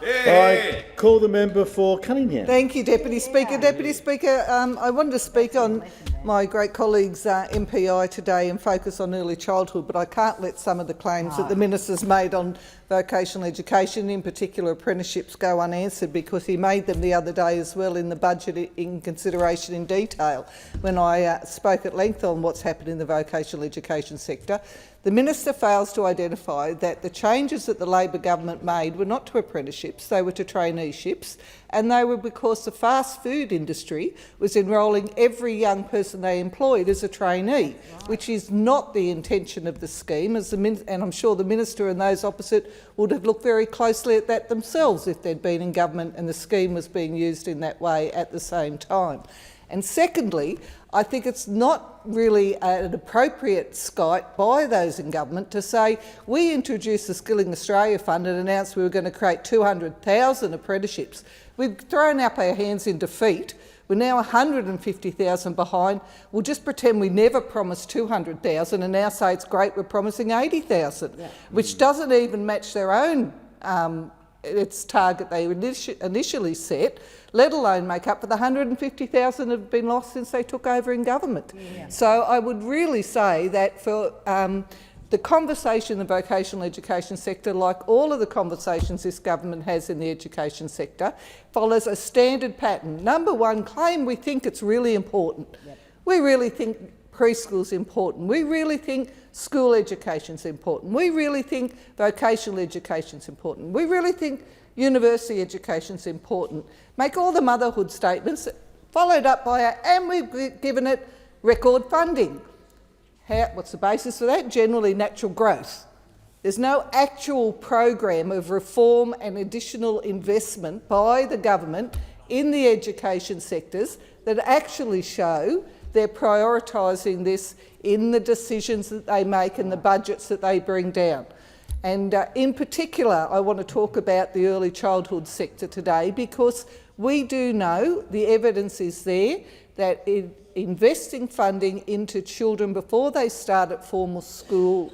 I call the member for Cunningham. Thank you, Deputy Speaker. Deputy Speaker, I wanted to speak on my great colleague's MPI today and focus on early childhood, but I can't let some of the claims that the minister's made on vocational education, in particular apprenticeships, go unanswered, because he made them the other day as well in the budget in consideration in detail when I spoke at length on what's happened in the vocational education sector. The minister fails to identify that the changes that the Labor government made were not to apprenticeships, they were to traineeships, and they were because the fast food industry was enrolling every young person they employed as a trainee, which is not the intention of the scheme, and I'm sure the minister and those opposite would have looked very closely at that themselves if they'd been in government and the scheme was being used in that way at the same time. And secondly, I think it's not really an appropriate skite by those in government to say we introduced the Skilling Australia Fund and announced we were going to create 200,000 apprenticeships. We've thrown up our hands in defeat. We're now 150,000 behind. We'll just pretend we never promised 200,000 and now say it's great we're promising 80,000, which doesn't even match their own its target they initially set, let alone make up for the 150,000 that have been lost since they took over in government. So I would really say that for the conversation in the vocational education sector, like all of the conversations this government has in the education sector, follows a standard pattern. Number one, claim we think it's really important. We really think preschool's important. We really think school education's important. We really think vocational education's important. We really think university education's important. Make all the motherhood statements, followed up by and we've given it record funding. What's the basis for that? Generally natural growth. There's no actual program of reform and additional investment by the government in the education sectors that actually show they're prioritising this in the decisions that they make and the budgets that they bring down. And in particular, I want to talk about the early childhood sector today, because we do know, the evidence is there, that investing funding into children before they start at formal school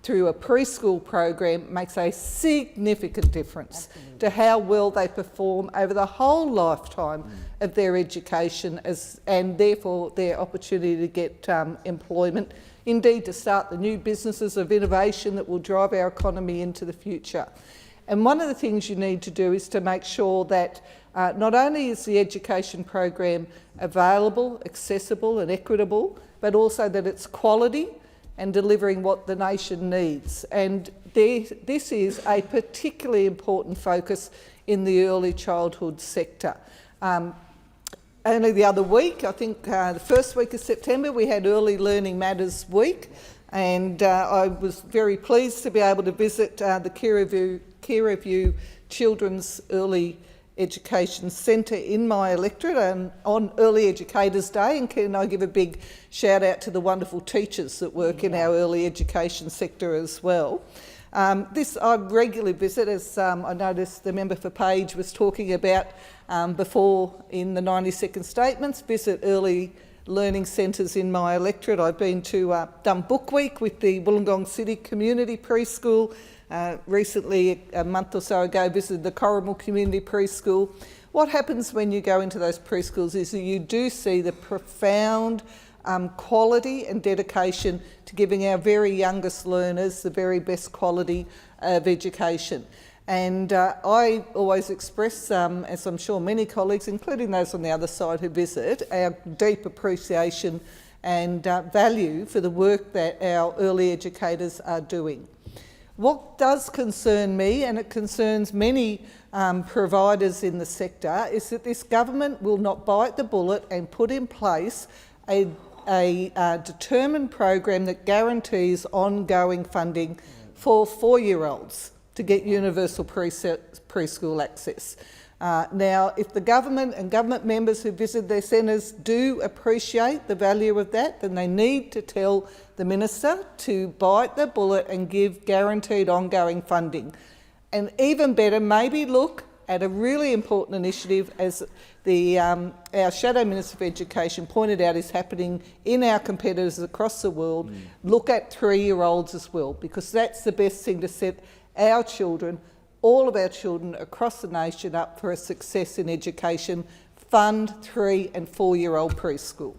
through a preschool program makes a significant difference to how well they perform over the whole lifetime of their education and therefore their opportunity to get employment, indeed to start the new businesses of innovation that will drive our economy into the future. And one of the things you need to do is to make sure that not only is the education program available, accessible and equitable, but also that it's quality and delivering what the nation needs. And this is a particularly important focus in the early childhood sector. Only the other week, I think the first week of September, we had Early Learning Matters Week, and I was very pleased to be able to visit the Care Review Children's Early Education Centre in my electorate on Early Educators Day, and can I give a big shout out to the wonderful teachers that work in our early education sector as well. This I regularly visit, as I noticed the member for Page was talking about before in the 90-second statements, visit early learning centres in my electorate. I've been to done Book Week with the Wollongong City Community Preschool. Recently, a month or so ago, visited the Corrimal Community Preschool. What happens when you go into those preschools is that you do see the profound quality and dedication to giving our very youngest learners the very best quality of education. And I always express, as I'm sure many colleagues, including those on the other side who visit, our deep appreciation and value for the work that our early educators are doing. What does concern me, and it concerns many providers in the sector, is that this government will not bite the bullet and put in place a determined program that guarantees ongoing funding for 4-year-olds to get universal preschool access. Now, if the government and government members who visit their centres do appreciate the value of that, then they need to tell the minister to bite the bullet and give guaranteed ongoing funding. And even better, maybe look at a really important initiative, as our Shadow Minister for Education pointed out is happening in our competitors across the world. Look at 3-year-olds as well, because that's the best thing to set our children all of our children across the nation up for a success in education. Fund 3 and 4-year-old preschool.